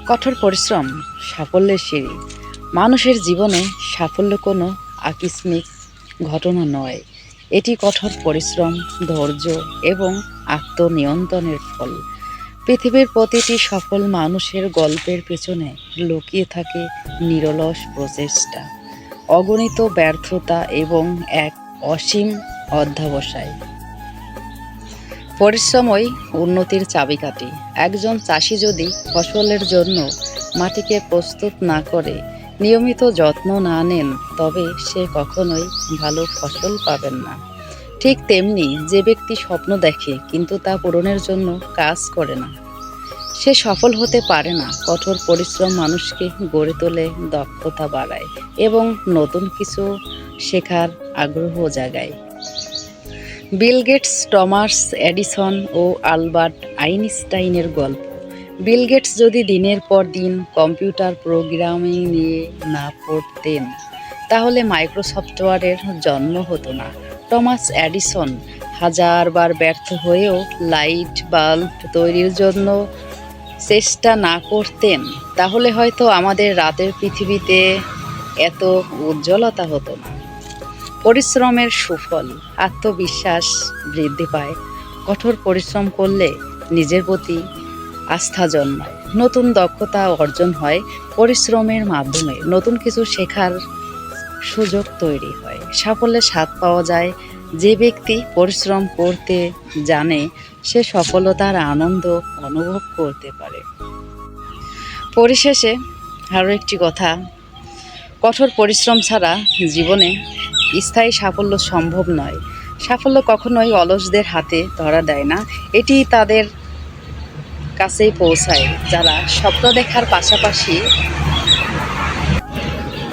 কঠোর পরিশ্রম সাফল্যের সিঁড়ি। মানুষের জীবনে সাফল্য কোনো আকস্মিক ঘটনা নয়, এটি কঠোর পরিশ্রম, ধৈর্য এবং আত্মনিয়ন্ত্রণের ফল। পৃথিবীর প্রতিটি সফল মানুষের গল্পের পেছনে লুকিয়ে থাকে নিরলস প্রচেষ্টা, অগণিত ব্যর্থতা এবং এক অসীম অধ্যবসায়। পরিশ্রমই উন্নতির চাবিকাঠি। একজন চাষি যদি ফসলের জন্য মাটিকে প্রস্তুত না করে, নিয়মিত যত্ন না নেন, তবে সে কখনোই ভালো ফসল পাবেন না। ঠিক তেমনি যে ব্যক্তি স্বপ্ন দেখে কিন্তু তা পূরণের জন্য কাজ করে না, সে সফল হতে পারে না। কঠোর পরিশ্রম মানুষকে গড়ে তোলে, দক্ষতা বাড়ায় এবং নতুন কিছু শেখার আগ্রহ জাগায়। বিল গেটস, টমাস এডিসন ও আলবার্ট আইনস্টাইনের গল্প। বিল গেটস যদি দিনের পর দিন কম্পিউটার প্রোগ্রামিং নিয়ে না পড়তেন, তাহলে মাইক্রোসফটওয়্যারের জন্ম হতো না। টমাস এডিসন হাজারবার ব্যর্থ হয়েও লাইট বাল্ব তৈরির জন্য চেষ্টা না করতেন, তাহলে হয়তো আমাদের রাতের পৃথিবীতে এত উজ্জ্বলতা হতো না। পরিশ্রমের সুফল, আত্মবিশ্বাস বৃদ্ধি পায়। কঠোর পরিশ্রম করলে নিজের প্রতি আস্থা জন্মায়, নতুন দক্ষতা অর্জন হয়। পরিশ্রমের মাধ্যমে নতুন কিছু শেখার সুযোগ তৈরি হয়, সাফল্যের স্বাদ পাওয়া যায়। যে ব্যক্তি পরিশ্রম করতে জানে, সে সফলতার আনন্দ অনুভব করতে পারে। পরিশেষে আরও একটি কথা, কঠোর পরিশ্রম ছাড়া জীবনে স্থায়ী সাফল্য সম্ভব নয়। সাফল্য কখনোই অলসদের হাতে ধরা দেয় না, এটি তাদের কাছেই পৌঁছায় যারা স্বপ্ন দেখার পাশাপাশি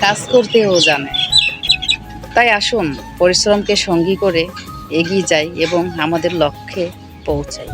কাজ করতেও জানে। তাই আসুন পরিশ্রমকে সঙ্গী করে এগিয়ে যাই এবং আমাদের লক্ষ্যে পৌঁছাই।